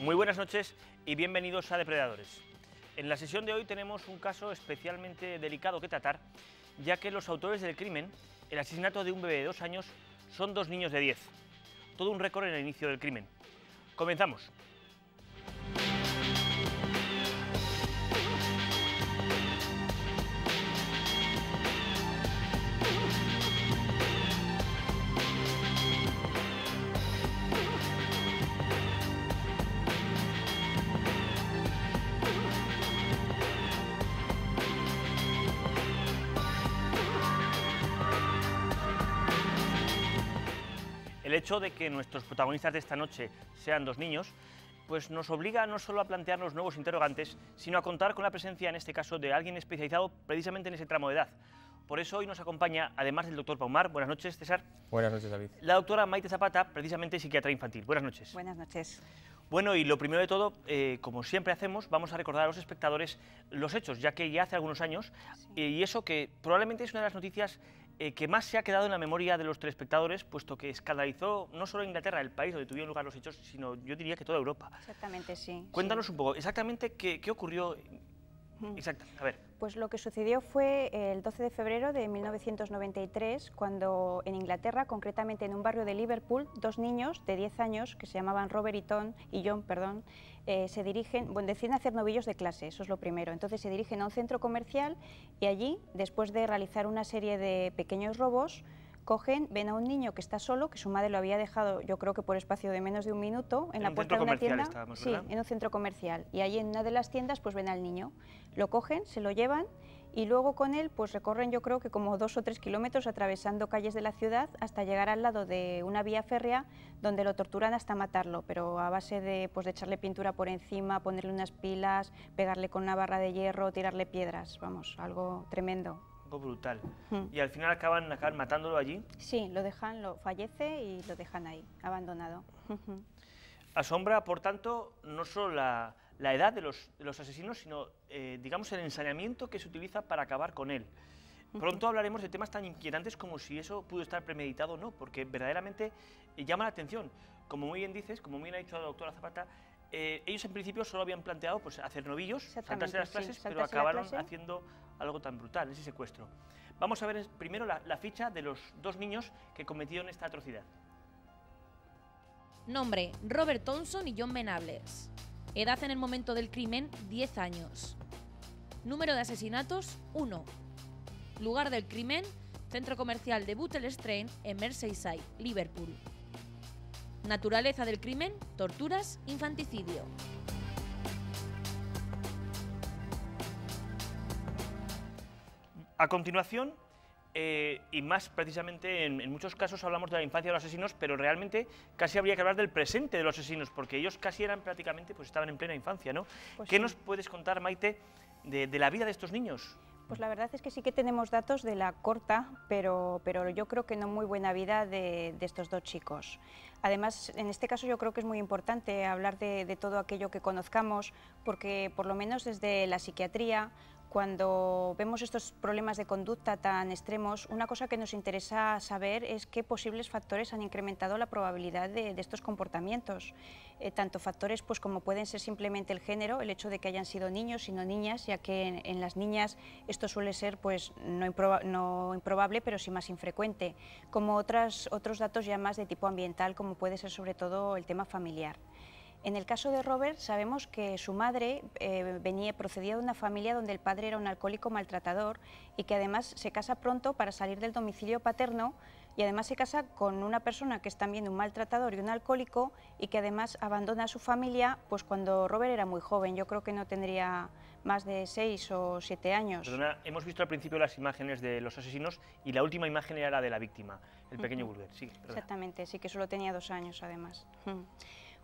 Muy buenas noches y bienvenidos a Depredadores. En la sesión de hoy tenemos un caso especialmente delicado que tratar, ya que los autores del crimen, el asesinato de un bebé de 2 años, son 2 niños de 10. Todo un récord en el inicio del crimen. Comenzamos. El hecho de que nuestros protagonistas de esta noche sean 2 niños, pues nos obliga no solo a plantearnos nuevos interrogantes, sino a contar con la presencia, en este caso, de alguien especializado precisamente en ese tramo de edad. Por eso hoy nos acompaña, además del doctor Paumar. Buenas noches, César. Buenas noches, David. La doctora Maite Zapata, precisamente psiquiatra infantil. Buenas noches. Buenas noches. Bueno, y lo primero de todo, como siempre hacemos, vamos a recordar a los espectadores los hechos, ya que ya hace algunos años, y eso que probablemente es una de las noticias que más se ha quedado en la memoria de los telespectadores, puesto que escandalizó no solo Inglaterra, el país donde tuvieron lugar los hechos, sino yo diría que toda Europa. Exactamente, sí. Cuéntanos un poco, exactamente qué ocurrió. Exacto, a ver. Pues lo que sucedió fue el 12 de febrero de 1993, cuando en Inglaterra, concretamente en un barrio de Liverpool, 2 niños de 10 años, que se llamaban Robert y John, se dirigen, bueno, deciden hacer novillos de clase, eso es lo primero. Entonces se dirigen a un centro comercial y allí, después de realizar una serie de pequeños robos, ven a un niño que está solo, que su madre lo había dejado, yo creo que por espacio de menos de 1 minuto, en la puerta de una tienda. Sí, en un centro comercial. Y allí en una de las tiendas pues ven al niño, lo cogen, se lo llevan y luego con él pues recorren, yo creo que como 2 o 3 kilómetros atravesando calles de la ciudad hasta llegar al lado de una vía férrea donde lo torturan hasta matarlo, pero a base de echarle pintura por encima, ponerle unas pilas, pegarle con una barra de hierro, tirarle piedras, vamos, algo tremendo. Brutal. Y al final acaban matándolo allí. Sí, lo fallece y lo dejan ahí, abandonado. Asombra, por tanto, no solo la edad de los asesinos, sino, digamos, el ensañamiento que se utiliza para acabar con él. Pronto hablaremos de temas tan inquietantes como si eso pudo estar premeditado o no, porque verdaderamente llama la atención. Como muy bien dices, como muy bien ha dicho la doctora Zapata, ellos en principio solo habían planteado pues, hacer novillos, saltarse las clases, pero acabaron haciendo algo tan brutal, ese secuestro. Vamos a ver primero la ficha de los 2 niños que cometieron esta atrocidad. Nombre: Robert Thompson y John Venables. Edad en el momento del crimen: 10 años. Número de asesinatos: 1. Lugar del crimen: centro comercial de Bootle Street en Merseyside, Liverpool. Naturaleza del crimen: torturas, infanticidio. A continuación, y más precisamente en muchos casos hablamos de la infancia de los asesinos, pero realmente casi habría que hablar del presente de los asesinos, porque ellos casi eran prácticamente, pues estaban en plena infancia, ¿no? Pues ¿Qué sí. Nos puedes contar, Maite, de la vida de estos niños? Pues la verdad es que sí que tenemos datos de la corta, pero yo creo que no muy buena vida de estos 2 chicos. Además, en este caso yo creo que es muy importante hablar de todo aquello que conozcamos, porque por lo menos desde la psiquiatría, cuando vemos estos problemas de conducta tan extremos, una cosa que nos interesa saber es qué posibles factores han incrementado la probabilidad de estos comportamientos. Tanto factores pues, como pueden ser simplemente el género, el hecho de que hayan sido niños y no niñas, ya que en las niñas esto suele ser pues, no improbable, pero sí más infrecuente, como otros datos ya más de tipo ambiental, como puede ser sobre todo el tema familiar. En el caso de Robert sabemos que su madre procedía de una familia donde el padre era un alcohólico maltratador y que además se casa pronto para salir del domicilio paterno y además se casa con una persona que es también un maltratador y un alcohólico y que además abandona a su familia pues cuando Robert era muy joven, yo creo que no tendría más de 6 o 7 años. Perdona, hemos visto al principio las imágenes de los asesinos y la última imagen era la de la víctima, el pequeño Bulger. Sí, perdona. Exactamente, sí, que solo tenía 2 años además.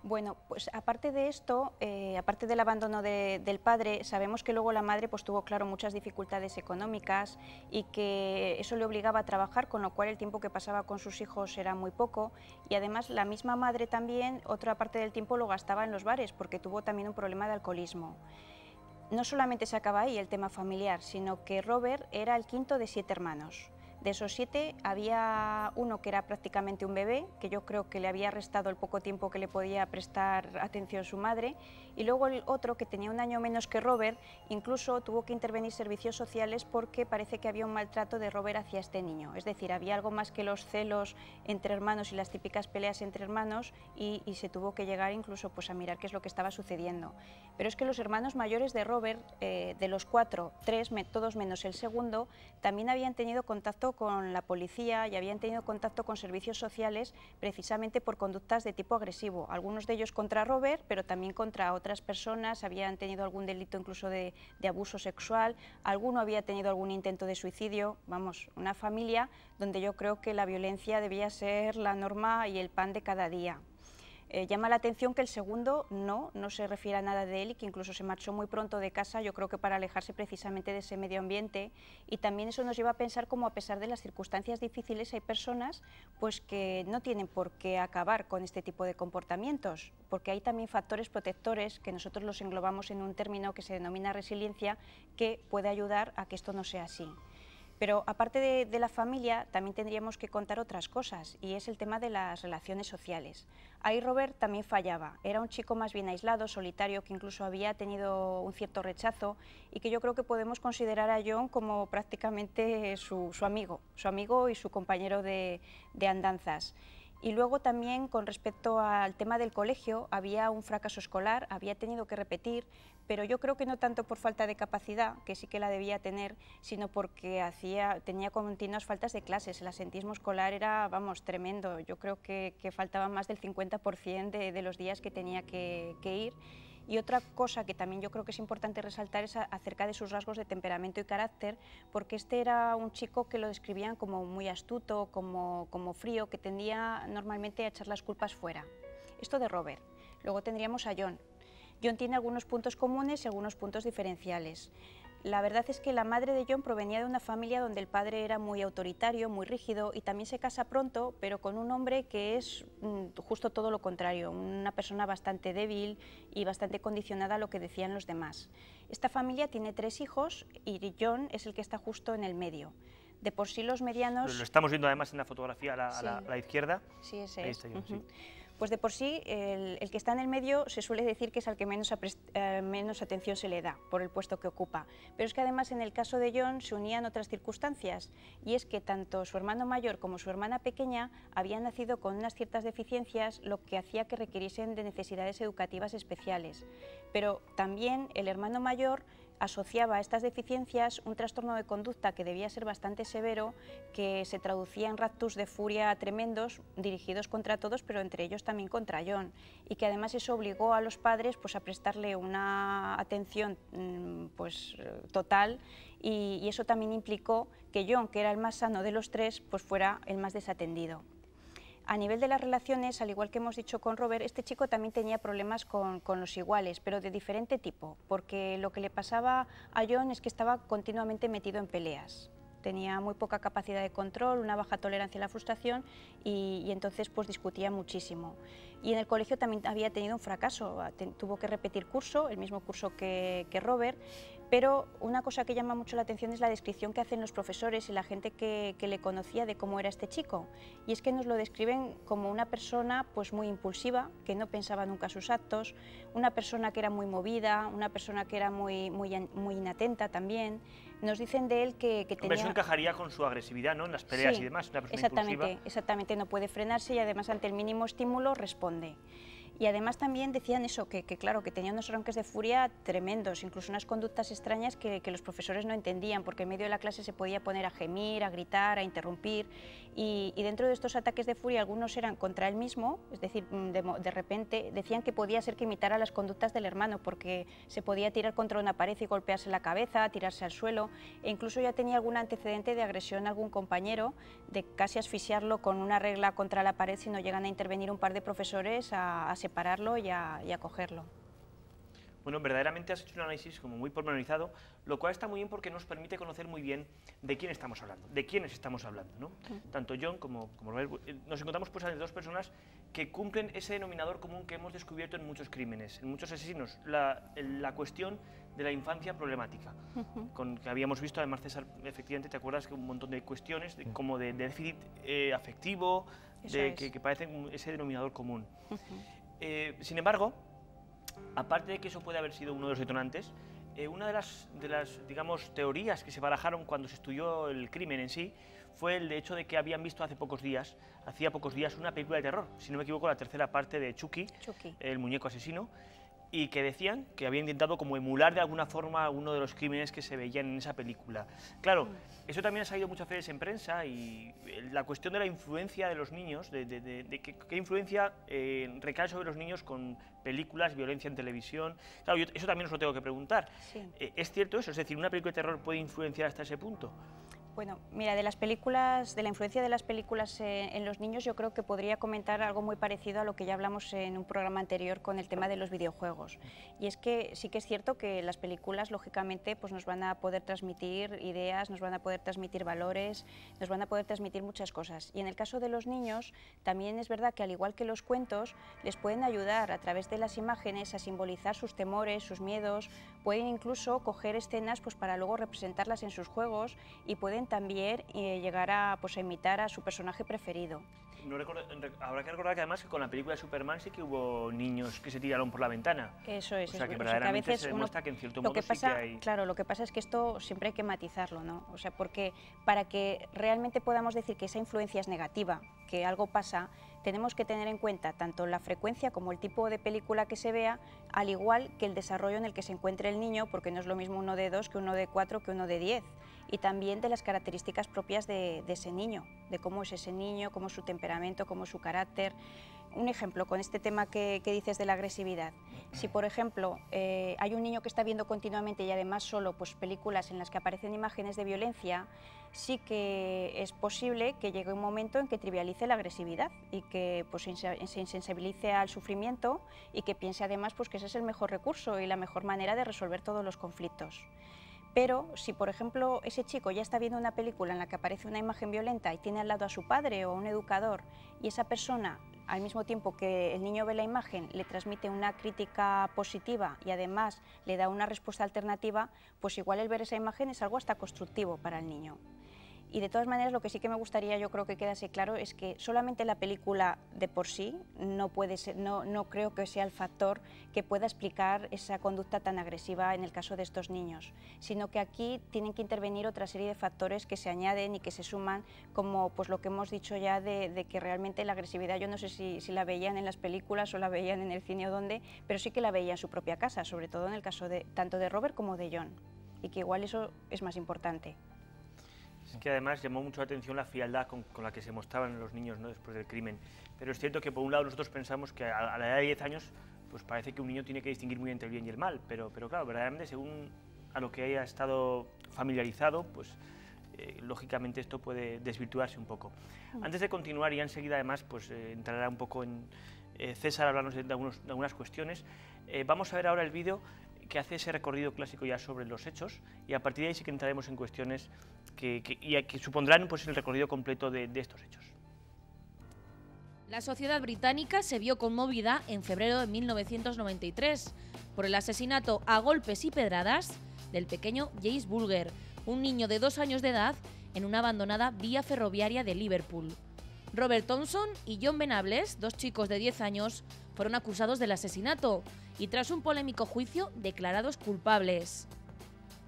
Bueno, pues aparte de esto, aparte del abandono del padre, sabemos que luego la madre pues, tuvo, claro, muchas dificultades económicas y que eso le obligaba a trabajar, con lo cual el tiempo que pasaba con sus hijos era muy poco y además la misma madre también, otra parte del tiempo lo gastaba en los bares porque tuvo también un problema de alcoholismo. No solamente se acaba ahí el tema familiar, sino que Robert era el quinto de 7 hermanos. De esos 7 había uno que era prácticamente un bebé, que yo creo que le había restado el poco tiempo que le podía prestar atención su madre, y luego el otro, que tenía un año menos que Robert, incluso tuvo que intervenir servicios sociales porque parece que había un maltrato de Robert hacia este niño. Es decir, había algo más que los celos entre hermanos y las típicas peleas entre hermanos, y se tuvo que llegar incluso pues a mirar qué es lo que estaba sucediendo. Pero es que los hermanos mayores de Robert, de los 4, 3, todos menos el segundo, también habían tenido contacto con la policía y habían tenido contacto con servicios sociales precisamente por conductas de tipo agresivo, algunos de ellos contra Robert, pero también contra otras personas. Habían tenido algún delito incluso de abuso sexual, alguno había tenido algún intento de suicidio. Vamos, una familia donde yo creo que la violencia debía ser la norma y el pan de cada día. Llama la atención que el segundo no se refiere a nada de él y que incluso se marchó muy pronto de casa, yo creo que para alejarse precisamente de ese medio ambiente, y también eso nos lleva a pensar cómo, a pesar de las circunstancias difíciles, hay personas pues que no tienen por qué acabar con este tipo de comportamientos, porque hay también factores protectores que nosotros los englobamos en un término que se denomina resiliencia, que puede ayudar a que esto no sea así. Pero aparte de la familia, también tendríamos que contar otras cosas, y es el tema de las relaciones sociales. Ahí Robert también fallaba, era un chico más bien aislado, solitario, que incluso había tenido un cierto rechazo, y que yo creo que podemos considerar a John como prácticamente su amigo y su compañero de andanzas. Y luego también, con respecto al tema del colegio, había un fracaso escolar, había tenido que repetir, pero yo creo que no tanto por falta de capacidad, que sí que la debía tener, sino porque tenía continuas faltas de clases. El asentismo escolar era, vamos, tremendo. Yo creo que faltaba más del 50% de los días que tenía que ir. Y otra cosa que también yo creo que es importante resaltar es acerca de sus rasgos de temperamento y carácter, porque este era un chico que lo describían como muy astuto, como frío, que tendía normalmente a echar las culpas fuera. Esto de Robert. Luego tendríamos a John. John tiene algunos puntos comunes y algunos puntos diferenciales. La verdad es que la madre de John provenía de una familia donde el padre era muy autoritario, muy rígido, y también se casa pronto, pero con un hombre que es justo todo lo contrario, una persona bastante débil y bastante condicionada a lo que decían los demás. Esta familia tiene 3 hijos y John es el que está justo en el medio. De por sí los medianos... Lo estamos viendo además en la fotografía a la izquierda. Sí, ese Ahí es. está John, sí. Pues de por sí, el que está en el medio se suele decir que es al que menos atención se le da, por el puesto que ocupa. Pero es que además en el caso de John se unían otras circunstancias, y es que tanto su hermano mayor como su hermana pequeña habían nacido con unas ciertas deficiencias, lo que hacía que requiriesen de necesidades educativas especiales. Pero también el hermano mayor asociaba a estas deficiencias un trastorno de conducta que debía ser bastante severo, que se traducía en raptus de furia tremendos, dirigidos contra todos, pero entre ellos también contra John, y que además eso obligó a los padres pues, a prestarle una atención total, y eso también implicó que John, que era el más sano de los 3, pues fuera el más desatendido. A nivel de las relaciones, al igual que hemos dicho con Robert, este chico también tenía problemas con los iguales, pero de diferente tipo, porque lo que le pasaba a John es que estaba continuamente metido en peleas. Tenía muy poca capacidad de control, una baja tolerancia a la frustración, y entonces pues discutía muchísimo. Y en el colegio también había tenido un fracaso, tuvo que repetir curso, el mismo curso que Robert, pero una cosa que llama mucho la atención es la descripción que hacen los profesores y la gente que le conocía de cómo era este chico, y es que nos lo describen como una persona pues muy impulsiva, que no pensaba nunca sus actos, una persona que era muy movida, una persona que era muy inatenta también. Nos dicen de él que tenía... Eso encajaría con su agresividad, ¿no?, en las peleas, sí, y demás, una persona impulsiva. Exactamente, no puede frenarse y además ante el mínimo estímulo responde. Y además también decían eso, que claro, que tenía unos arranques de furia tremendos, incluso unas conductas extrañas que los profesores no entendían, porque en medio de la clase se podía poner a gemir, a gritar, a interrumpir, y dentro de estos ataques de furia algunos eran contra él mismo, es decir, de repente decían que podía ser que imitara las conductas del hermano, porque se podía tirar contra una pared y golpearse la cabeza, tirarse al suelo, e incluso ya tenía algún antecedente de agresión a algún compañero, de casi asfixiarlo con una regla contra la pared si no llegan a intervenir un par de profesores a separarlo y a cogerlo. Bueno, verdaderamente has hecho un análisis como muy pormenorizado, lo cual está muy bien porque nos permite conocer muy bien de quién estamos hablando, de quiénes estamos hablando, ¿no? Tanto John como Robert, nos encontramos pues ante dos personas que cumplen ese denominador común que hemos descubierto en muchos crímenes, en muchos asesinos, la cuestión de la infancia problemática, con que habíamos visto, además, César, efectivamente, ¿te acuerdas que un montón de cuestiones, como de déficit afectivo, que parecen ese denominador común? Sin embargo, aparte de que eso puede haber sido uno de los detonantes, una de las digamos, teorías que se barajaron cuando se estudió el crimen en sí fue el de hecho de que habían visto hacía pocos días una película de terror, si no me equivoco, la tercera parte de Chucky, el muñeco asesino, y que decían que habían intentado como emular de alguna forma uno de los crímenes que se veían en esa película. Claro, eso también ha salido muchas veces en prensa, y la cuestión de la influencia de los niños, de qué influencia recae sobre los niños con películas, violencia en televisión. Claro, eso también os lo tengo que preguntar. Sí. ¿Es cierto eso? Es decir, ¿una película de terror puede influenciar hasta ese punto? Bueno, mira, de las películas, de la influencia de las películas en los niños, yo creo que podría comentar algo muy parecido a lo que ya hablamos en un programa anterior con el tema de los videojuegos. Y es que sí que es cierto que las películas, lógicamente, pues nos van a poder transmitir ideas, nos van a poder transmitir valores, nos van a poder transmitir muchas cosas. Y en el caso de los niños, también es verdad que, al igual que los cuentos, les pueden ayudar a través de las imágenes a simbolizar sus temores, sus miedos, pueden incluso coger escenas pues para luego representarlas en sus juegos, y pueden también llegar a, pues, a imitar a su personaje preferido. Habrá que recordar que además que con la película de Superman sí que hubo niños que se tiraron por la ventana. Eso es. O sea, que verdaderamente a veces se demuestra que en cierto modo sí que hay... Claro, lo que pasa es que esto siempre hay que matizarlo, ¿no? O sea, porque para que realmente podamos decir que esa influencia es negativa, que algo pasa, tenemos que tener en cuenta tanto la frecuencia como el tipo de película que se vea, al igual que el desarrollo en el que se encuentre el niño, porque no es lo mismo uno de 2 que uno de 4 que uno de 10, y también de las características propias de ese niño, de cómo es ese niño, cómo es su temperamento, cómo es su carácter. Un ejemplo con este tema que dices de la agresividad. Si, por ejemplo, hay un niño que está viendo continuamente y además solo pues, películas en las que aparecen imágenes de violencia, sí que es posible que llegue un momento en que trivialice la agresividad y que pues, se insensibilice al sufrimiento, y que piense además pues, que ese es el mejor recurso y la mejor manera de resolver todos los conflictos. Pero si, por ejemplo, ese chico ya está viendo una película en la que aparece una imagen violenta y tiene al lado a su padre o a un educador, y esa persona, al mismo tiempo que el niño ve la imagen, le transmite una crítica positiva y además le da una respuesta alternativa, pues igual el ver esa imagen es algo hasta constructivo para el niño. Y de todas maneras, lo que sí que me gustaría, yo creo que quedase claro, es que solamente la película de por sí no puede ser, no creo que sea el factor que pueda explicar esa conducta tan agresiva en el caso de estos niños, sino que aquí tienen que intervenir otra serie de factores que se añaden y que se suman, como pues lo que hemos dicho ya de que realmente la agresividad, yo no sé si la veían en las películas o la veían en el cine o dónde, pero sí que la veían en su propia casa, sobre todo en el caso tanto de Robert como de John, y que igual eso es más importante. Es que además llamó mucho la atención la frialdad con la que se mostraban los niños, ¿no?, después del crimen. Pero es cierto que por un lado nosotros pensamos que a la edad de 10 años pues parece que un niño tiene que distinguir muy bien entre el bien y el mal, pero claro, verdaderamente según a lo que haya estado familiarizado, pues lógicamente esto puede desvirtuarse un poco. Antes de continuar, y enseguida además pues entrará un poco en César hablándonos de algunas cuestiones, vamos a ver ahora el vídeo que hace ese recorrido clásico ya sobre los hechos, y a partir de ahí sí que entraremos en cuestiones que supondrán pues, el recorrido completo de estos hechos. La sociedad británica se vio conmovida en febrero de 1993 por el asesinato a golpes y pedradas del pequeño James Bulger, un niño de 2 años de edad, en una abandonada vía ferroviaria de Liverpool. Robert Thompson y John Venables, 2 chicos de 10 años, fueron acusados del asesinato y, tras un polémico juicio, declarados culpables.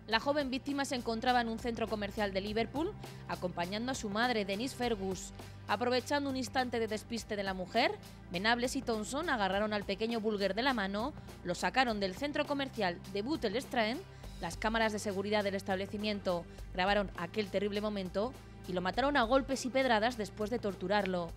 La joven víctima se encontraba en un centro comercial de Liverpool, acompañando a su madre, Denise Fergus. Aprovechando un instante de despiste de la mujer, Venables y Thompson agarraron al pequeño Bulger de la mano, lo sacaron del centro comercial de Bootle Strand, las cámaras de seguridad del establecimiento grabaron aquel terrible momento y lo mataron a golpes y pedradas después de torturarlo.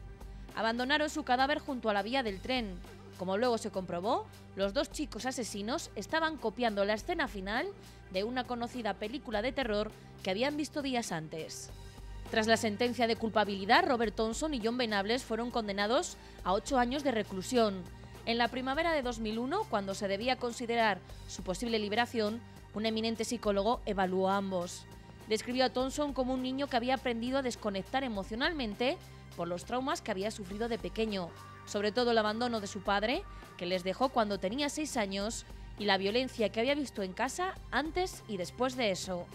Abandonaron su cadáver junto a la vía del tren. Como luego se comprobó, los 2 chicos asesinos estaban copiando la escena final de una conocida película de terror que habían visto días antes. Tras la sentencia de culpabilidad, Robert Thompson y John Venables fueron condenados a 8 años de reclusión. En la primavera de 2001, cuando se debía considerar su posible liberación, un eminente psicólogo evaluó a ambos. Describió a Thompson como un niño que había aprendido a desconectar emocionalmente por los traumas que había sufrido de pequeño, sobre todo el abandono de su padre, que les dejó cuando tenía 6 años, y la violencia que había visto en casa antes y después de eso.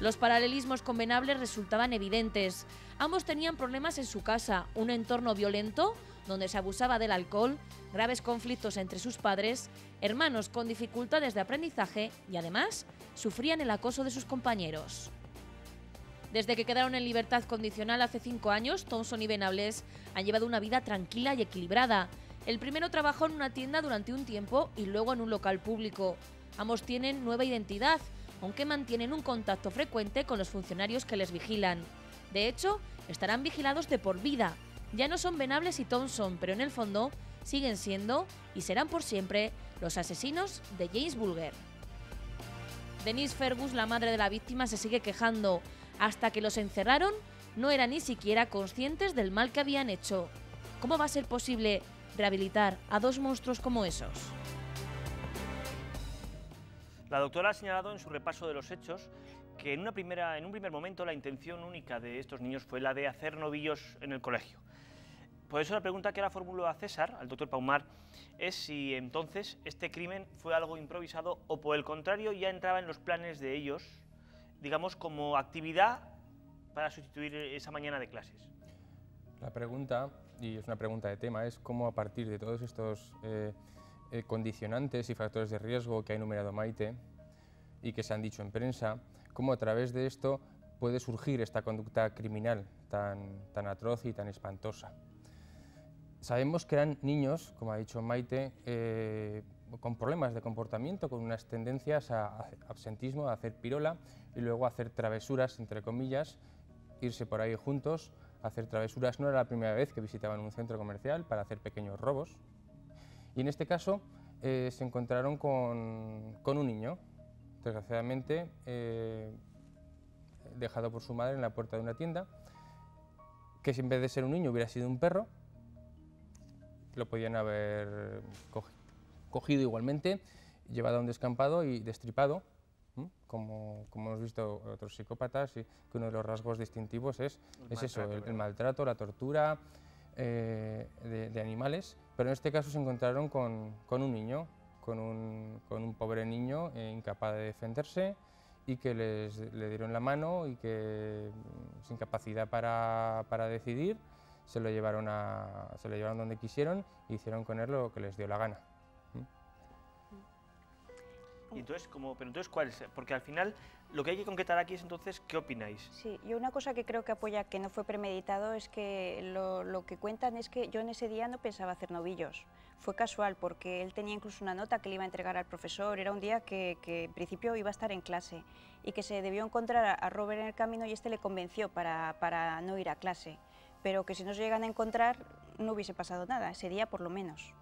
Los paralelismos con Venables resultaban evidentes. Ambos tenían problemas en su casa, un entorno violento donde se abusaba del alcohol, graves conflictos entre sus padres, hermanos con dificultades de aprendizaje y además sufrían el acoso de sus compañeros. Desde que quedaron en libertad condicional hace 5 años, Thompson y Venables han llevado una vida tranquila y equilibrada. El primero trabajó en una tienda durante un tiempo y luego en un local público. Ambos tienen nueva identidad, aunque mantienen un contacto frecuente con los funcionarios que les vigilan. De hecho, estarán vigilados de por vida. Ya no son Venables y Thompson, pero en el fondo siguen siendo y serán por siempre los asesinos de James Bulger. Denise Fergus, la madre de la víctima, se sigue quejando. Hasta que los encerraron, no eran ni siquiera conscientes del mal que habían hecho. ¿Cómo va a ser posible rehabilitar a 2 monstruos como esos? La doctora ha señalado en su repaso de los hechos que en un primer momento la intención única de estos niños fue la de hacer novillos en el colegio. Por eso la pregunta que ahora formuló a César, al doctor Paumar, es si entonces este crimen fue algo improvisado o por el contrario ya entraba en los planes de ellos, digamos como actividad para sustituir esa mañana de clases. La pregunta, y es una pregunta de tema, es cómo a partir de todos estos condicionantes y factores de riesgo que ha enumerado Maite y que se han dicho en prensa, cómo a través de esto puede surgir esta conducta criminal tan atroz y tan espantosa. Sabemos que eran niños, como ha dicho Maite, con problemas de comportamiento, con unas tendencias a absentismo, a hacer pirola y luego a hacer travesuras, entre comillas, irse por ahí juntos, hacer travesuras. No era la primera vez que visitaban un centro comercial para hacer pequeños robos. Y en este caso se encontraron con un niño, desgraciadamente dejado por su madre en la puerta de una tienda, que si en vez de ser un niño hubiera sido un perro, lo podían haber cogido igualmente, llevado a un descampado y destripado, como hemos visto otros psicópatas, y que uno de los rasgos distintivos es eso, el maltrato, la tortura de animales, pero en este caso se encontraron con un niño, con un pobre niño incapaz de defenderse y que le dieron la mano y que sin capacidad para decidir se lo llevaron donde quisieron e hicieron con él lo que les dio la gana. Y entonces, pero entonces, ¿cuál es? Porque al final lo que hay que concretar aquí es entonces, ¿qué opináis? Sí, yo una cosa que creo que apoya que no fue premeditado es que lo que cuentan es que yo en ese día no pensaba hacer novillos. Fue casual porque él tenía incluso una nota que le iba a entregar al profesor, era un día que en principio iba a estar en clase y que se debió encontrar a Robert en el camino y este le convenció para no ir a clase, pero que si no se llegan a encontrar no hubiese pasado nada, ese día por lo menos.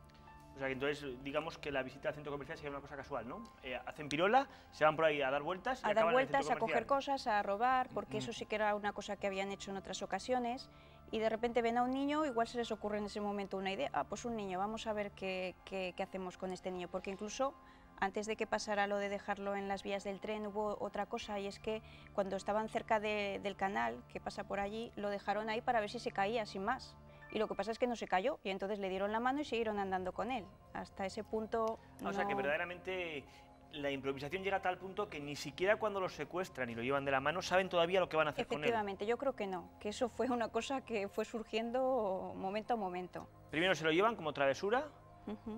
O sea, que entonces digamos que la visita al centro comercial sería una cosa casual, ¿no? Hacen pirola, se van por ahí a dar vueltas y acaban en el centro a coger comercial. cosas, a robar, porque eso sí que era una cosa que habían hecho en otras ocasiones, y de repente ven a un niño, igual se les ocurre en ese momento una idea, pues un niño, vamos a ver qué hacemos con este niño, porque incluso antes de que pasara lo de dejarlo en las vías del tren hubo otra cosa, y es que cuando estaban cerca del canal que pasa por allí, lo dejaron ahí para ver si se caía, sin más. Y lo que pasa es que no se cayó y entonces le dieron la mano y siguieron andando con él. Hasta ese punto no... O sea, que verdaderamente la improvisación llega a tal punto que ni siquiera cuando los secuestran y lo llevan de la mano saben todavía lo que van a hacer con él. Efectivamente, yo creo que no, que eso fue una cosa que fue surgiendo momento a momento. Primero se lo llevan como travesura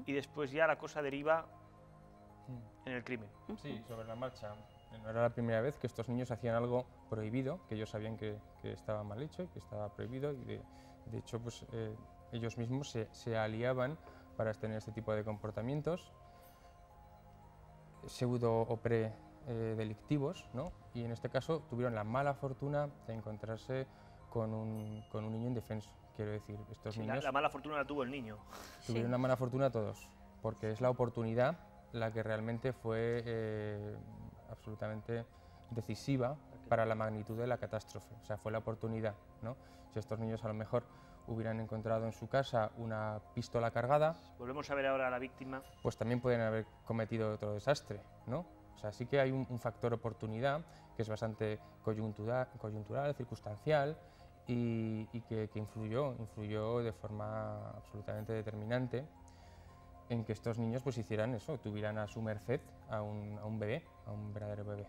y después ya la cosa deriva en el crimen. Sí, sobre la marcha. No era la primera vez que estos niños hacían algo prohibido, que ellos sabían que estaba mal hecho y que estaba prohibido, y de hecho pues, ellos mismos se aliaban para tener este tipo de comportamientos pseudo o pre-delictivos, ¿no? Y en este caso tuvieron la mala fortuna de encontrarse con un niño indefenso. Quiero decir, estos niños... La mala fortuna la tuvo el niño. Tuvieron una mala fortuna todos, porque es la oportunidad la que realmente fue absolutamente decisiva para la magnitud de la catástrofe. O sea, fue la oportunidad, ¿no? Si estos niños a lo mejor hubieran encontrado en su casa una pistola cargada, Volvemos a ver ahora a la víctima. pues también pueden haber cometido otro desastre, ¿no? O sea, sí que hay un factor oportunidad que es bastante coyuntural, circunstancial y que influyó de forma absolutamente determinante en que estos niños pues hicieran eso, tuvieran a su merced a un bebé, a un verdadero bebé.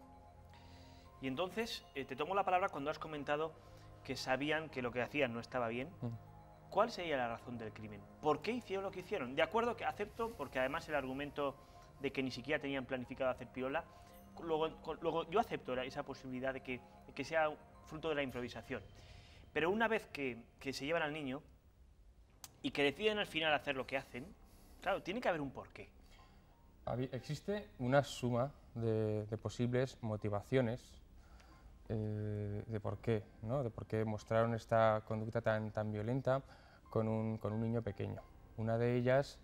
Y entonces, te tomo la palabra cuando has comentado que sabían que lo que hacían no estaba bien. ¿Cuál sería la razón del crimen? ¿Por qué hicieron lo que hicieron? De acuerdo que acepto, porque además el argumento de que ni siquiera tenían planificado hacer piola, luego yo acepto esa posibilidad de que sea fruto de la improvisación. Pero una vez que se llevan al niño y que deciden al final hacer lo que hacen, claro, tiene que haber un porqué. Existe una suma de posibles motivaciones de por qué, ¿no? De por qué mostraron esta conducta tan violenta con un niño pequeño. Una de ellas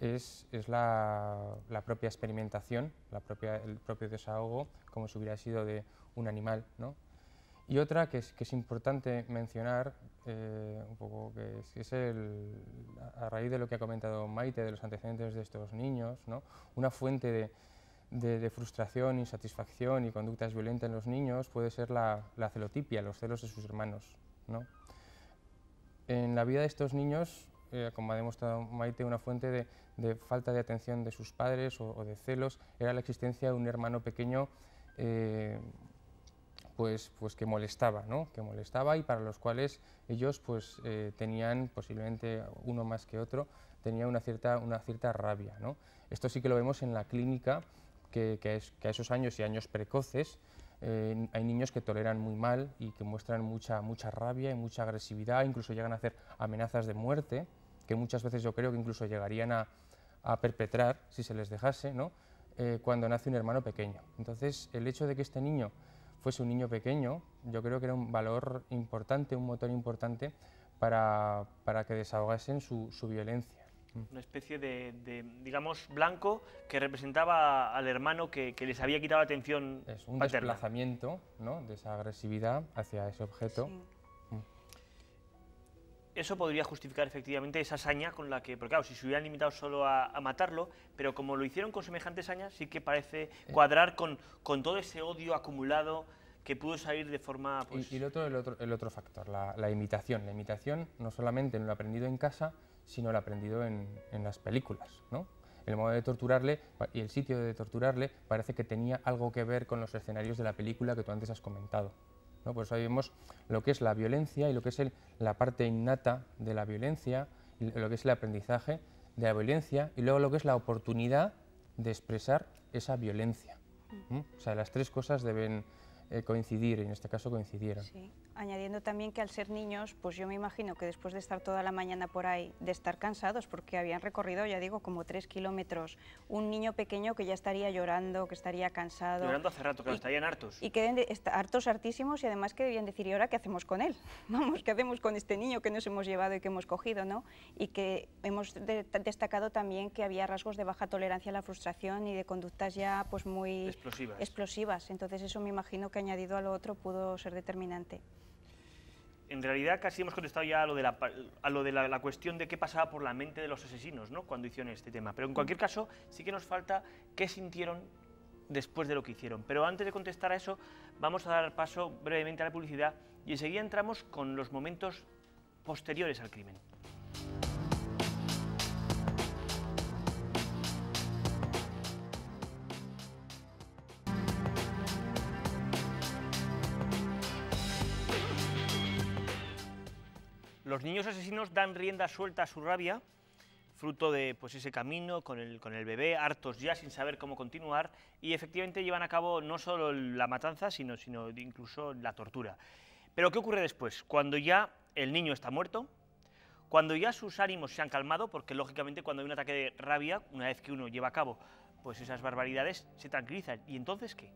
es la propia experimentación, el propio desahogo, como si hubiera sido de un animal, ¿no? Y otra que es importante mencionar, un poco, que es a raíz de lo que ha comentado Maite, de los antecedentes de estos niños, ¿no? Una fuente de frustración, insatisfacción y conductas violentas en los niños puede ser la celotipia, los celos de sus hermanos, ¿no? En la vida de estos niños, como ha demostrado Maite, una fuente de falta de atención de sus padres o de celos era la existencia de un hermano pequeño pues que molestaba, ¿no? Que molestaba y para los cuales ellos pues, tenían, posiblemente uno más que otro, tenía una cierta rabia, ¿no? Esto sí que lo vemos en la clínica, que a esos años y años precoces hay niños que toleran muy mal y que muestran mucha rabia y mucha agresividad, incluso llegan a hacer amenazas de muerte, que muchas veces yo creo que incluso llegarían a perpetrar si se les dejase, ¿no? Cuando nace un hermano pequeño. Entonces, el hecho de que este niño fuese un niño pequeño, yo creo que era un valor importante, un motor importante para que desahogasen su violencia. Una especie digamos, blanco que representaba al hermano que les había quitado la atención Es un paterna. desplazamiento, ¿no?, de esa agresividad hacia ese objeto. Sí. Eso podría justificar efectivamente esa saña con la que, porque claro, si se hubieran limitado solo a matarlo, pero como lo hicieron con semejante saña, sí que parece cuadrar con todo ese odio acumulado que pudo salir de forma... Pues... Y el otro factor, la imitación. La imitación no solamente en lo aprendido en casa, sino lo aprendido en las películas, ¿no? El modo de torturarle y el sitio de torturarle parece que tenía algo que ver con los escenarios de la película que tú antes has comentado, ¿no? Por eso ahí vemos lo que es la violencia y lo que es la parte innata de la violencia, y lo que es el aprendizaje de la violencia y luego lo que es la oportunidad de expresar esa violencia. O sea, las tres cosas deben coincidir, y en este caso coincidieron. Sí. Añadiendo también que al ser niños, pues yo me imagino que después de estar toda la mañana por ahí, de estar cansados, porque habían recorrido, ya digo, como 3 kilómetros, un niño pequeño que ya estaría llorando, que estaría cansado. Llorando hace rato, claro, estarían hartos. Y que deben hartos, hartísimos, y además que debían decir, ¿y ahora qué hacemos con él? Vamos, ¿qué hacemos con este niño que nos hemos llevado y que hemos cogido, ¿no? Y que hemos destacado también que había rasgos de baja tolerancia a la frustración y de conductas ya pues muy explosivas. Entonces eso me imagino que añadido a lo otro pudo ser determinante. En realidad casi hemos contestado ya a lo de la cuestión de qué pasaba por la mente de los asesinos, ¿no?, cuando hicieron este tema. Pero en cualquier caso sí que nos falta qué sintieron después de lo que hicieron. Pero antes de contestar a eso vamos a dar paso brevemente a la publicidad y enseguida entramos con los momentos posteriores al crimen. Los niños asesinos dan rienda suelta a su rabia, fruto de pues, ese camino con el bebé, hartos ya sin saber cómo continuar, y efectivamente llevan a cabo no solo la matanza, sino incluso la tortura. Pero ¿qué ocurre después? Cuando ya el niño está muerto, cuando ya sus ánimos se han calmado, porque lógicamente cuando hay un ataque de rabia, una vez que uno lleva a cabo pues, esas barbaridades, se tranquilizan. ¿Y entonces qué?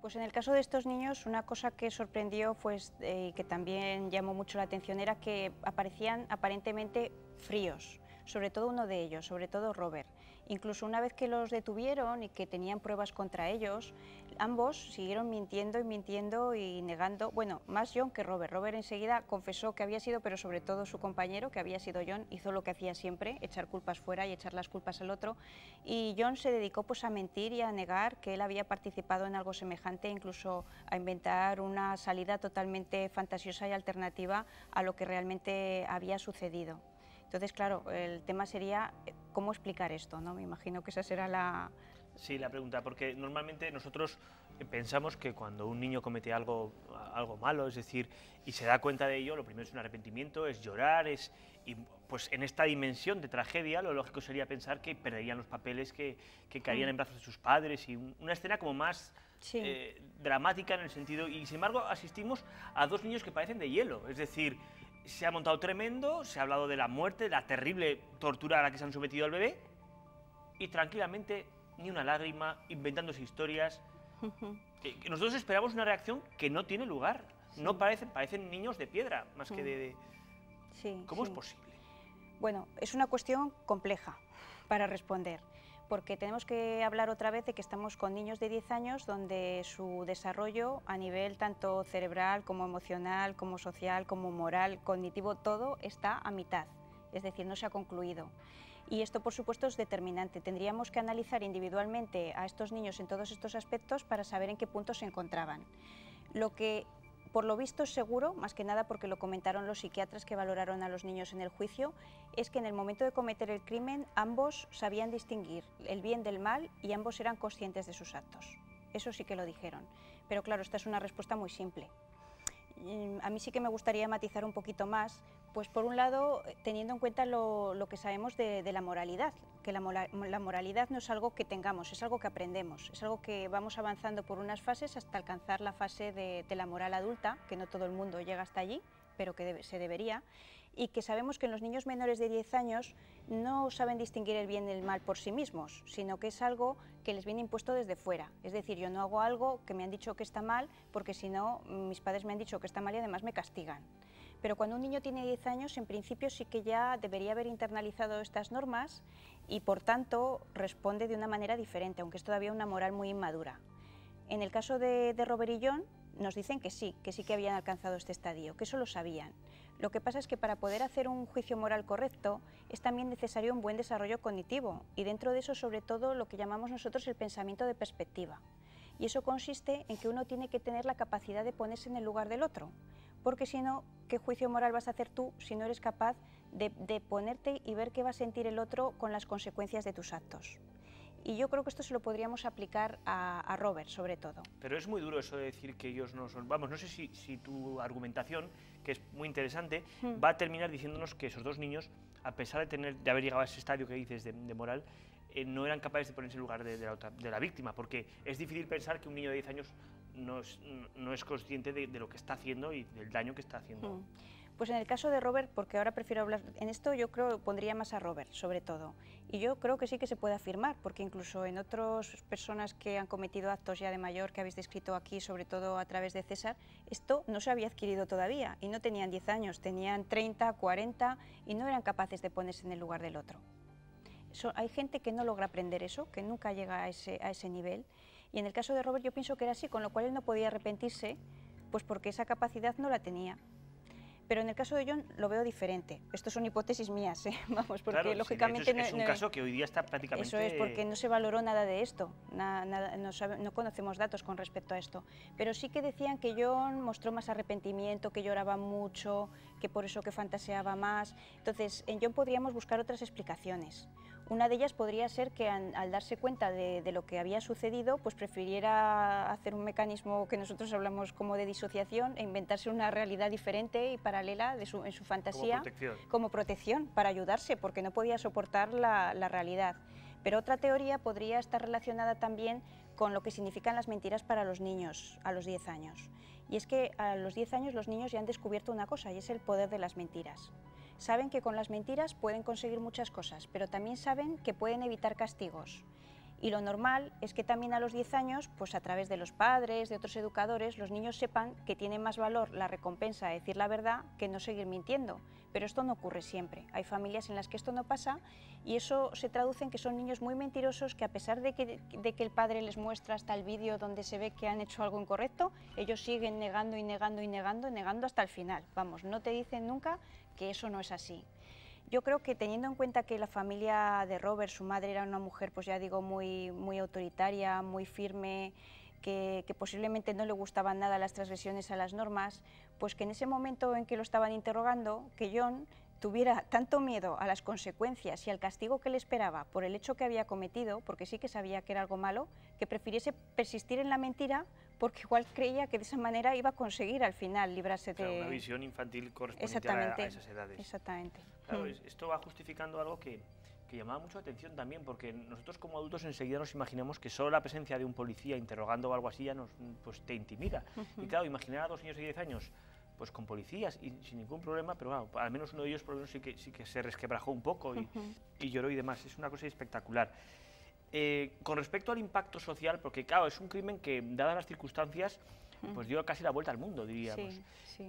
Pues en el caso de estos niños, una cosa que sorprendió y que también llamó mucho la atención era que aparecían aparentemente fríos. O sobre todo uno de ellos, sobre todo Robert. Incluso una vez que los detuvieron y que tenían pruebas contra ellos, ambos siguieron mintiendo y mintiendo y negando, bueno, más John que Robert. Robert enseguida confesó que había sido, pero sobre todo su compañero, que había sido John, hizo lo que hacía siempre, echar culpas fuera y echar las culpas al otro. Y John se dedicó pues a mentir y a negar que él había participado en algo semejante, incluso a inventar una salida totalmente fantasiosa y alternativa a lo que realmente había sucedido. Entonces, claro, el tema sería cómo explicar esto, ¿no? Me imagino que esa será la... Sí, la pregunta, porque normalmente nosotros pensamos que cuando un niño comete algo malo, es decir, y se da cuenta de ello, lo primero es un arrepentimiento, es llorar, y pues en esta dimensión de tragedia lo lógico sería pensar que perderían los papeles, que caerían en brazos de sus padres, y una escena como más dramática en el sentido, y sin embargo asistimos a dos niños que parecen de hielo, es decir, se ha montado tremendo, se ha hablado de la muerte, de la terrible tortura a la que se han sometido al bebé, y tranquilamente, ni una lágrima, inventándose historias. Nosotros esperamos una reacción que no tiene lugar. Sí. No parecen niños de piedra, más que de... Sí, ¿Cómo es posible? Bueno, es una cuestión compleja para responder, porque tenemos que hablar otra vez de que estamos con niños de 10 años donde su desarrollo a nivel tanto cerebral como emocional, como social, como moral, cognitivo, todo está a mitad, es decir, no se ha concluido. Y esto, por supuesto, es determinante. Tendríamos que analizar individualmente a estos niños en todos estos aspectos para saber en qué punto se encontraban. Lo que, por lo visto, es seguro, más que nada porque lo comentaron los psiquiatras que valoraron a los niños en el juicio, es que en el momento de cometer el crimen ambos sabían distinguir el bien del mal y ambos eran conscientes de sus actos. Eso sí que lo dijeron. Pero claro, esta es una respuesta muy simple. A mí sí que me gustaría matizar un poquito más, pues por un lado, teniendo en cuenta lo que sabemos de la moralidad, que la moralidad no es algo que tengamos, es algo que aprendemos, es algo que vamos avanzando por unas fases hasta alcanzar la fase de la moral adulta, que no todo el mundo llega hasta allí, pero que se debería, y que sabemos que en los niños menores de 10 años no saben distinguir el bien y el mal por sí mismos, sino que es algo que les viene impuesto desde fuera. Es decir, yo no hago algo que me han dicho que está mal, porque si no, mis padres me han dicho que está mal y además me castigan. Pero cuando un niño tiene 10 años, en principio sí que ya debería haber internalizado estas normas y, por tanto, responde de una manera diferente, aunque es todavía una moral muy inmadura. En el caso de Robert y John, nos dicen que sí que habían alcanzado este estadio, que eso lo sabían. Lo que pasa es que para poder hacer un juicio moral correcto es también necesario un buen desarrollo cognitivo y dentro de eso sobre todo lo que llamamos nosotros el pensamiento de perspectiva. Y eso consiste en que uno tiene que tener la capacidad de ponerse en el lugar del otro, porque si no, ¿qué juicio moral vas a hacer tú si no eres capaz de ponerte y ver qué va a sentir el otro con las consecuencias de tus actos? Y yo creo que esto se lo podríamos aplicar a Robert, sobre todo. Pero es muy duro eso de decir que ellos no son... Vamos, no sé si tu argumentación, que es muy interesante, va a terminar diciéndonos que esos dos niños, a pesar de haber llegado a ese estadio que dices de moral, no eran capaces de ponerse en lugar de la víctima, porque es difícil pensar que un niño de 10 años no es consciente de lo que está haciendo y del daño que está haciendo. Pues en el caso de Robert, porque ahora prefiero hablar en esto, yo creo que pondría más a Robert, sobre todo. Y yo creo que sí que se puede afirmar, porque incluso en otras personas que han cometido actos ya de mayor, que habéis descrito aquí, sobre todo a través de César, esto no se había adquirido todavía, y no tenían 10 años, tenían 30, 40, y no eran capaces de ponerse en el lugar del otro. Hay gente que no logra aprender eso, que nunca llega a ese nivel, y en el caso de Robert yo pienso que era así, con lo cual él no podía arrepentirse, pues porque esa capacidad no la tenía. Pero en el caso de John lo veo diferente. Estos son hipótesis mías, vamos, porque claro, lógicamente... Sí, es un caso que hoy día está prácticamente... Eso es, porque no se valoró nada de esto, no conocemos datos con respecto a esto. Pero sí que decían que John mostró más arrepentimiento, que lloraba mucho, que por eso que fantaseaba más. Entonces, en John podríamos buscar otras explicaciones. Una de ellas podría ser que al darse cuenta de lo que había sucedido, pues prefiriera hacer un mecanismo que nosotros hablamos como de disociación e inventarse una realidad diferente y paralela en su fantasía como protección para ayudarse, porque no podía soportar la realidad. Pero otra teoría podría estar relacionada también con lo que significan las mentiras para los niños a los 10 años. Y es que a los 10 años los niños ya han descubierto una cosa, y es el poder de las mentiras. Saben que con las mentiras pueden conseguir muchas cosas, pero también saben que pueden evitar castigos. Y lo normal es que también a los 10 años, pues a través de los padres, de otros educadores, los niños sepan que tiene más valor la recompensa de decir la verdad que no seguir mintiendo. pero esto no ocurre siempre. Hay familias en las que esto no pasa y eso se traduce en que son niños muy mentirosos que a pesar de que el padre les muestra hasta el vídeo donde se ve que han hecho algo incorrecto, ellos siguen negando y negando y negando y negando hasta el final. Vamos, no te dicen nunca que eso no es así. Yo creo que teniendo en cuenta que la familia de Robert, su madre era una mujer, pues ya digo, muy autoritaria, muy firme, que posiblemente no le gustaban nada las transgresiones a las normas, pues que en ese momento en que lo estaban interrogando, que John tuviera tanto miedo a las consecuencias y al castigo que le esperaba por el hecho que había cometido, porque sí que sabía que era algo malo, que prefiriese persistir en la mentira porque igual creía que de esa manera iba a conseguir al final librarse de... Claro, una visión infantil correspondiente a esas edades. Exactamente. Claro, esto va justificando algo que llamaba mucho la atención también, porque nosotros como adultos enseguida nos imaginamos que solo la presencia de un policía interrogando o algo así ya pues te intimida. Y claro, imaginar a 2 niños de 10 años pues con policías y sin ningún problema, pero bueno, al menos uno de ellos por lo menos sí que se resquebrajó un poco y lloró y demás. Es una cosa espectacular. Con respecto al impacto social, porque claro, es un crimen que, dadas las circunstancias, pues dio casi la vuelta al mundo, diríamos,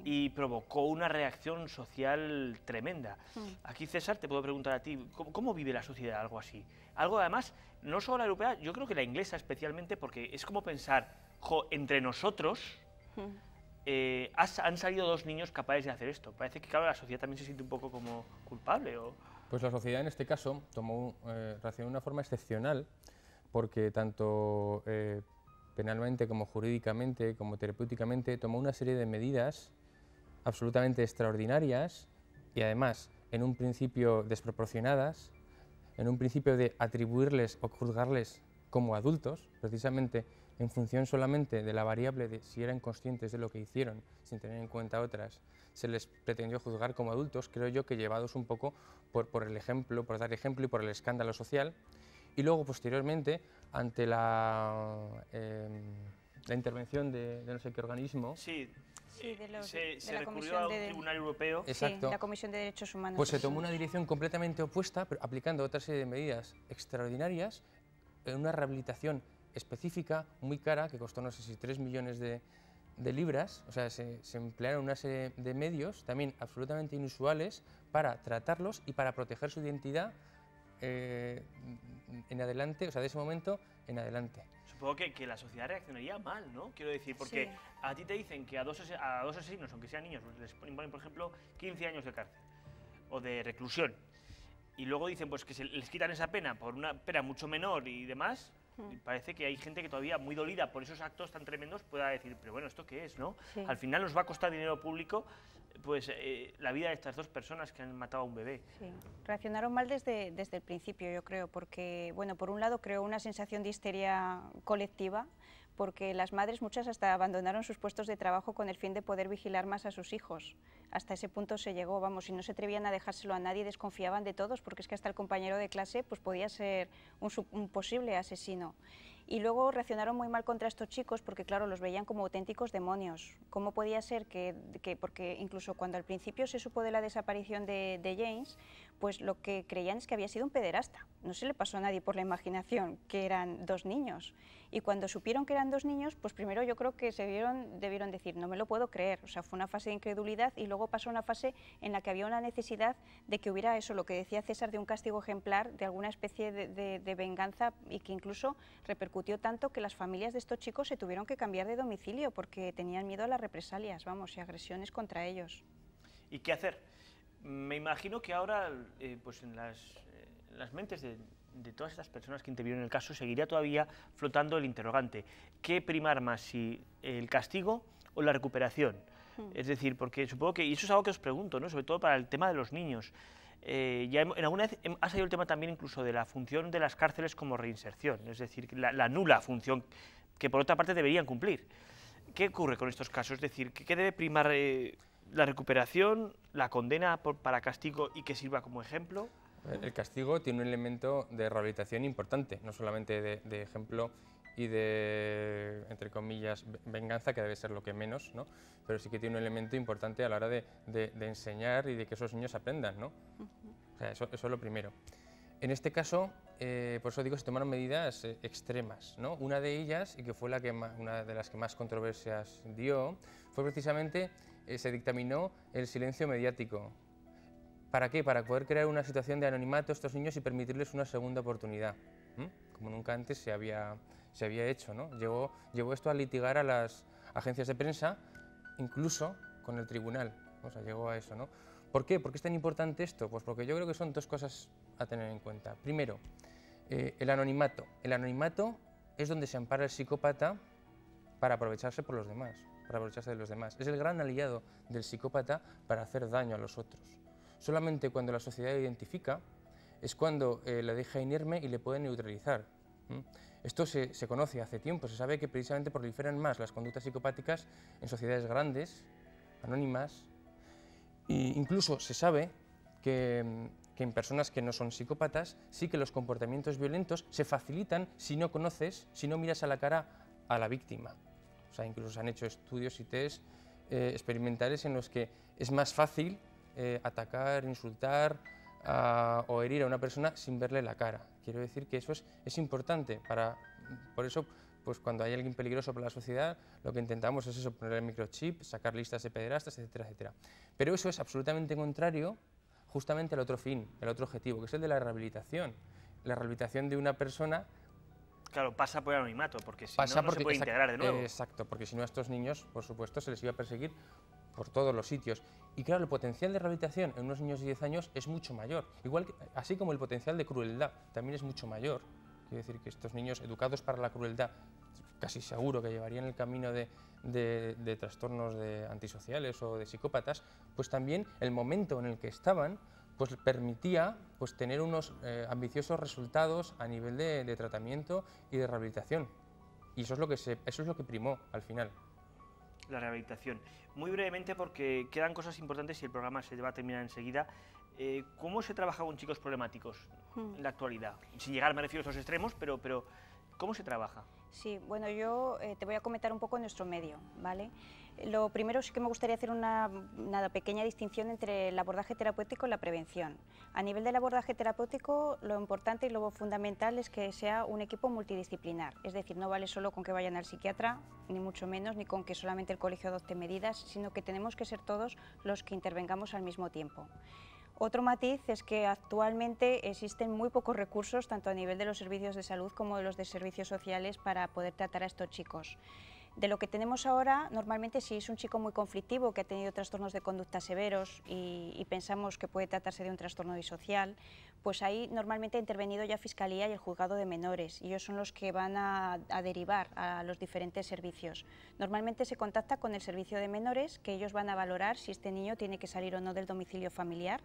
y provocó una reacción social tremenda. Aquí, César, te puedo preguntar a ti, ¿cómo vive la sociedad algo así? Algo, además, no solo la europea, yo creo que la inglesa especialmente, porque es como pensar, entre nosotros han salido 2 niños capaces de hacer esto. Parece que, claro, la sociedad también se siente un poco como culpable, ¿o? Pues la sociedad en este caso reaccionó de una forma excepcional, porque tanto penalmente como jurídicamente, como terapéuticamente, tomó una serie de medidas absolutamente extraordinarias y además en un principio desproporcionadas, en un principio de atribuirles o juzgarles como adultos, precisamente en función solamente de la variable de si eran conscientes de lo que hicieron, sin tener en cuenta otras, se les pretendió juzgar como adultos, creo yo que llevados un poco por el ejemplo, por dar ejemplo y por el escándalo social. Y luego, posteriormente, ante la intervención de no sé qué organismo... Sí, se recurrió a un tribunal europeo. Exacto. Sí, la Comisión de Derechos Humanos. Pues se tomó una dirección completamente opuesta, pero aplicando otra serie de medidas extraordinarias, en una rehabilitación específica, muy cara, que costó no sé si 3 millones de libras, o sea, se emplearon una serie de medios también absolutamente inusuales para tratarlos y para proteger su identidad en adelante, o sea, de ese momento en adelante. Supongo que la sociedad reaccionaría mal, ¿no? Quiero decir, porque a ti te dicen que a dos asesinos, aunque sean niños, les ponen, por ejemplo, 15 años de cárcel o de reclusión, y luego dicen pues que se les quitan esa pena por una pena mucho menor y demás. Y parece que hay gente que todavía muy dolida por esos actos tan tremendos pueda decir, pero bueno, ¿esto qué es, no? Sí. Al final nos va a costar dinero público pues la vida de estas 2 personas que han matado a un bebé. Sí, reaccionaron mal desde el principio, yo creo, porque, bueno, por un lado creó una sensación de histeria colectiva, porque las madres, muchas hasta abandonaron sus puestos de trabajo con el fin de poder vigilar más a sus hijos. Hasta ese punto se llegó, vamos, y no se atrevían a dejárselo a nadie, desconfiaban de todos, porque es que hasta el compañero de clase pues podía ser un posible asesino. Y luego reaccionaron muy mal contra estos chicos porque, claro, los veían como auténticos demonios. ¿Cómo podía ser porque incluso cuando al principio se supo de la desaparición de James, pues lo que creían es que había sido un pederasta. No se le pasó a nadie por la imaginación que eran 2 niños. Y cuando supieron que eran 2 niños, pues primero yo creo que debieron decir, no me lo puedo creer. O sea, fue una fase de incredulidad y luego pasó una fase en la que había una necesidad de que hubiera eso, lo que decía César, de un castigo ejemplar, de alguna especie de venganza, y que incluso repercutió tanto que las familias de estos chicos se tuvieron que cambiar de domicilio porque tenían miedo a las represalias, vamos, y agresiones contra ellos. ¿Y qué hacer? Me imagino que ahora, pues en las mentes de todas estas personas que intervinieron en el caso, seguiría todavía flotando el interrogante. ¿Qué primar más, si el castigo o la recuperación? Es decir, porque supongo que, y eso es algo que os pregunto, ¿no? Sobre todo para el tema de los niños. Ya en alguna vez ha salido el tema también incluso de la función de las cárceles como reinserción, es decir, la nula función que por otra parte deberían cumplir. ¿Qué ocurre con estos casos? Es decir, ¿qué debe primar la recuperación, la condena para castigo y que sirva como ejemplo? El castigo tiene un elemento de rehabilitación importante, no solamente de ejemplo y de, entre comillas, venganza, que debe ser lo que menos, ¿no? Pero sí que tiene un elemento importante a la hora de enseñar y de que esos niños aprendan, ¿no? O sea, eso es lo primero. En este caso, por eso digo, se tomaron medidas extremas, ¿no? Una de ellas, y que fue una de las que más controversias dio, fue precisamente, se dictaminó el silencio mediático. ¿Para qué? Para poder crear una situación de anonimato a estos niños y permitirles una segunda oportunidad, como nunca antes se había hecho, ¿no? Llevó esto a litigar a las agencias de prensa, incluso con el tribunal, o sea, llegó a eso, ¿no? ¿Por qué? ¿Por qué es tan importante esto? Pues porque yo creo que son dos cosas a tener en cuenta. Primero, el anonimato. El anonimato es donde se ampara el psicópata para aprovecharse por los demás, para aprovecharse de los demás. Es el gran aliado del psicópata para hacer daño a los otros. Solamente cuando la sociedad lo identifica es cuando la deja inerme y le puede neutralizar. Esto se conoce hace tiempo, se sabe que precisamente proliferan más las conductas psicopáticas en sociedades grandes, anónimas, e incluso se sabe que en personas que no son psicópatas sí que los comportamientos violentos se facilitan si no conoces, si no miras a la cara a la víctima. O sea, incluso se han hecho estudios y test experimentales en los que es más fácil atacar, insultar o herir a una persona sin verle la cara. Quiero decir que eso es importante. Por eso, pues cuando hay alguien peligroso para la sociedad, lo que intentamos es eso, poner el microchip, sacar listas de pederastas, etcétera, etcétera. Pero eso es absolutamente contrario justamente al otro fin, al otro objetivo, que es el de la rehabilitación. La rehabilitación de una persona... Claro, pasa por el anonimato, porque si no se puede integrar de nuevo. Exacto, porque si no a estos niños, por supuesto, se les iba a perseguir por todos los sitios. Y claro, el potencial de rehabilitación en unos niños de 10 años es mucho mayor, así como el potencial de crueldad también es mucho mayor. Quiero decir que estos niños educados para la crueldad, casi seguro que llevarían el camino de trastornos antisociales o de psicópatas, pues también el momento en el que estaban pues permitía pues, tener unos ambiciosos resultados a nivel de tratamiento y de rehabilitación. Y eso es lo que primó al final. La rehabilitación. Muy brevemente, porque quedan cosas importantes y el programa se va a terminar enseguida. ¿Cómo se trabaja con chicos problemáticos en la actualidad? Sin llegar, me refiero a esos extremos, pero ¿cómo se trabaja? Sí, bueno, yo te voy a comentar un poco nuestro medio, ¿vale? Lo primero sí que me gustaría hacer una pequeña distinción entre el abordaje terapéutico y la prevención. A nivel del abordaje terapéutico, lo importante y lo fundamental es que sea un equipo multidisciplinar, es decir, no vale solo con que vayan al psiquiatra, ni mucho menos, ni con que solamente el colegio adopte medidas, sino que tenemos que ser todos los que intervengamos al mismo tiempo. Otro matiz es que actualmente existen muy pocos recursos, tanto a nivel de los servicios de salud como de los de servicios sociales, para poder tratar a estos chicos. De lo que tenemos ahora, normalmente si es un chico muy conflictivo, que ha tenido trastornos de conducta severos y pensamos que puede tratarse de un trastorno disocial, pues ahí normalmente ha intervenido ya Fiscalía y el Juzgado de Menores, y ellos son los que van a derivar a los diferentes servicios. Normalmente se contacta con el servicio de menores, que ellos van a valorar si este niño tiene que salir o no del domicilio familiar.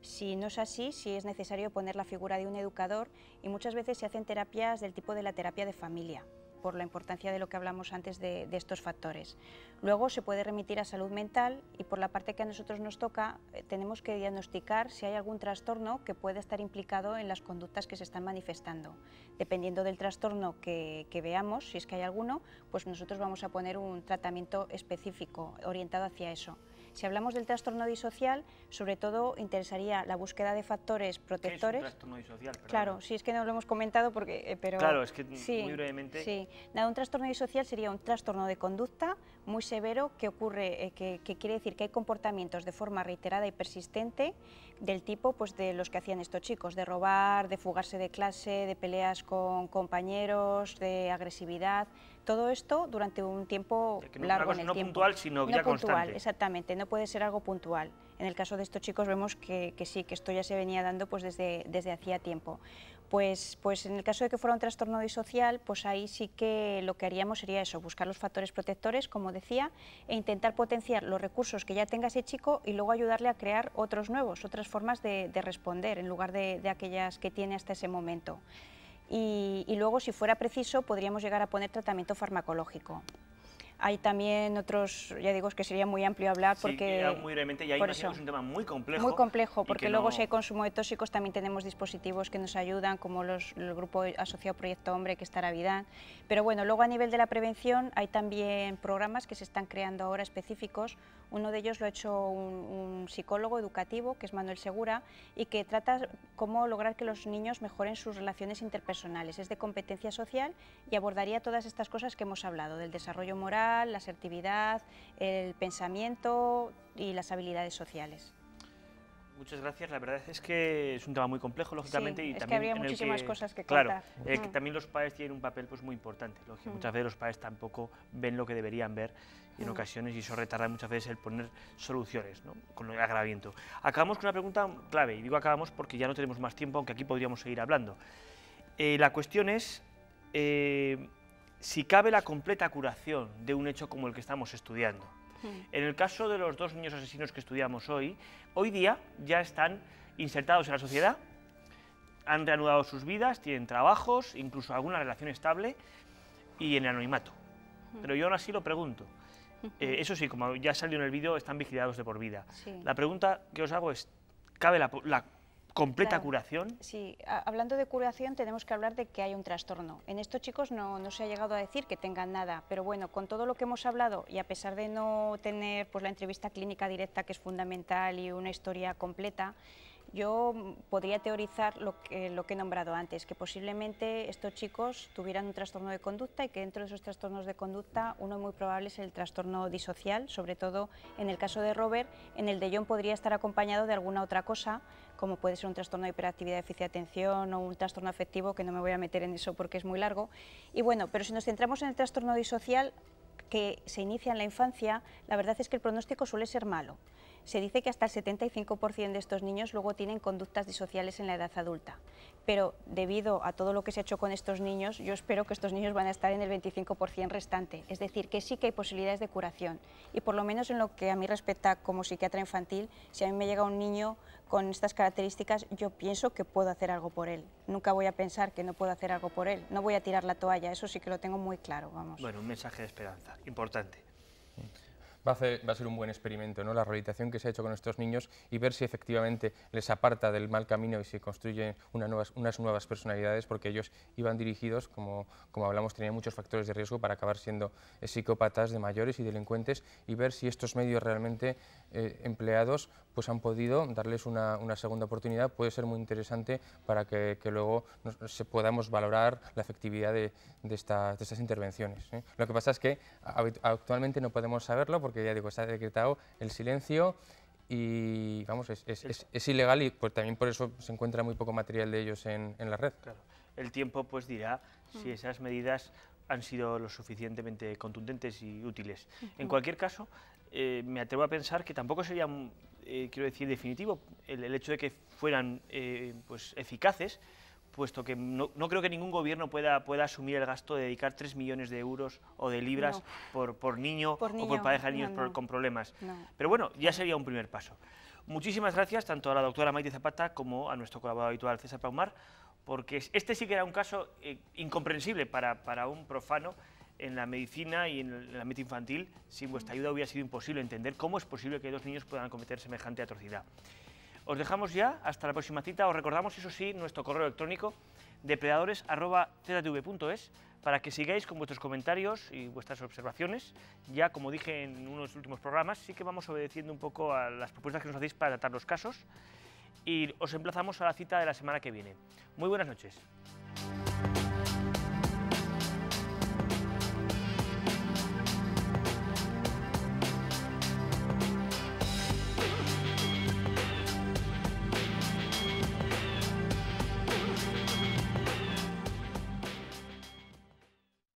Si no es así, si es necesario poner la figura de un educador, y muchas veces se hacen terapias del tipo de la terapia de familia, por la importancia de lo que hablamos antes de estos factores. Luego se puede remitir a salud mental y por la parte que a nosotros nos toca tenemos que diagnosticar si hay algún trastorno que puede estar implicado en las conductas que se están manifestando. Dependiendo del trastorno que veamos, si es que hay alguno, pues nosotros vamos a poner un tratamiento específico orientado hacia eso. Si hablamos del trastorno disocial, sobre todo interesaría la búsqueda de factores protectores. ¿Qué es un trastorno disocial? Perdón. Claro, sí, es que no lo hemos comentado, pero... Claro, es que sí, muy brevemente... Sí, nada, un trastorno disocial sería un trastorno de conducta muy severo que ocurre, que quiere decir que hay comportamientos de forma reiterada y persistente del tipo pues, de los que hacían estos chicos, de robar, de fugarse de clase, de peleas con compañeros, de agresividad. Todo esto durante un tiempo largo en el tiempo. No puntual, sino ya constante. Exactamente, no puede ser algo puntual. En el caso de estos chicos vemos que sí, que esto ya se venía dando pues, desde hacía tiempo. Pues en el caso de que fuera un trastorno disocial, pues ahí sí que lo que haríamos sería eso, buscar los factores protectores, como decía, e intentar potenciar los recursos que ya tenga ese chico y luego ayudarle a crear otros nuevos, otras formas de responder en lugar de aquellas que tiene hasta ese momento. Y luego, si fuera preciso, podríamos llegar a poner tratamiento farmacológico. Hay también otros, ya digo, es que sería muy amplio hablar porque... Sí, muy brevemente, y ahí imagino que es un tema muy complejo. Muy complejo, porque luego si hay consumo de tóxicos también tenemos dispositivos que nos ayudan, como el grupo asociado Proyecto Hombre, que está Navidad. Pero bueno, luego a nivel de la prevención hay también programas que se están creando ahora específicos. Uno de ellos lo ha hecho un psicólogo educativo, que es Manuel Segura, y que trata cómo lograr que los niños mejoren sus relaciones interpersonales. Es de competencia social y abordaría todas estas cosas que hemos hablado, del desarrollo moral, la asertividad, el pensamiento y las habilidades sociales. Muchas gracias. La verdad es que es un tema muy complejo, lógicamente, Sí, y es también que habría en el muchísimas cosas que claro, contar. que también los padres tienen un papel pues muy importante. Muchas veces los padres tampoco ven lo que deberían ver en ocasiones, y eso retarda muchas veces el poner soluciones, ¿no?, con el agravamiento. Acabamos con una pregunta clave, y digo acabamos porque ya no tenemos más tiempo, aunque aquí podríamos seguir hablando. La cuestión es si cabe la completa curación de un hecho como el que estamos estudiando. En el caso de los dos niños asesinos que estudiamos hoy día ya están insertados en la sociedad, han reanudado sus vidas, tienen trabajos, incluso alguna relación estable y en el anonimato. Pero yo aún así lo pregunto. Eso sí, como ya salió en el vídeo, están vigilados de por vida. Sí. La pregunta que os hago es, ¿cabe la completa curación? Sí, hablando de curación tenemos que hablar de que hay un trastorno. En estos chicos no se ha llegado a decir que tengan nada, pero bueno, con todo lo que hemos hablado y a pesar de no tener pues, la entrevista clínica directa, que es fundamental, y una historia completa, yo podría teorizar lo que he nombrado antes, que posiblemente estos chicos tuvieran un trastorno de conducta y que dentro de esos trastornos de conducta uno muy probable es el trastorno disocial, sobre todo en el caso de Robert. En el de John podría estar acompañado de alguna otra cosa, como puede ser un trastorno de hiperactividad, déficit de atención o un trastorno afectivo, que no me voy a meter en eso porque es muy largo. Y bueno, pero si nos centramos en el trastorno disocial, que se inicia en la infancia, la verdad es que el pronóstico suele ser malo. Se dice que hasta el 75% de estos niños luego tienen conductas disociales en la edad adulta, pero debido a todo lo que se ha hecho con estos niños, yo espero que estos niños van a estar en el 25% restante, es decir, que sí que hay posibilidades de curación. Y por lo menos en lo que a mí respecta como psiquiatra infantil, si a mí me llega un niño con estas características, yo pienso que puedo hacer algo por él. Nunca voy a pensar que no puedo hacer algo por él, no voy a tirar la toalla, eso sí que lo tengo muy claro, vamos. Bueno, un mensaje de esperanza, importante. Va a ser un buen experimento, ¿no?, la rehabilitación que se ha hecho con estos niños y ver si efectivamente les aparta del mal camino y se construyen unas nuevas personalidades, porque ellos iban dirigidos, como hablamos, tenían muchos factores de riesgo para acabar siendo psicópatas de mayores y delincuentes, y ver si estos medios realmente empleados pues han podido darles una segunda oportunidad. Puede ser muy interesante para que luego podamos valorar la efectividad de estas intervenciones, ¿eh? Lo que pasa es que actualmente no podemos saberlo porque, ya digo, está decretado el silencio y vamos, es ilegal, y pues también por eso se encuentra muy poco material de ellos en la red. Claro. El tiempo pues dirá si esas medidas han sido lo suficientemente contundentes y útiles. En cualquier caso, me atrevo a pensar que tampoco sería, quiero decir, definitivo el hecho de que fueran pues eficaces, puesto que no creo que ningún gobierno pueda asumir el gasto de dedicar 3 millones de euros o de libras por niño o por pareja de niños con problemas. Pero bueno, ya sería un primer paso. Muchísimas gracias tanto a la doctora Maite Zapata como a nuestro colaborador habitual César Paumar, porque este sí que era un caso incomprensible para un profano en la medicina y en el ámbito infantil. Sin vuestra ayuda hubiera sido imposible entender cómo es posible que dos niños puedan cometer semejante atrocidad. Os dejamos ya, hasta la próxima cita. Os recordamos, eso sí, nuestro correo electrónico depredadores@cztv.es para que sigáis con vuestros comentarios y vuestras observaciones. Ya, como dije en uno de los últimos programas, sí que vamos obedeciendo un poco a las propuestas que nos hacéis para tratar los casos, y os emplazamos a la cita de la semana que viene. Muy buenas noches.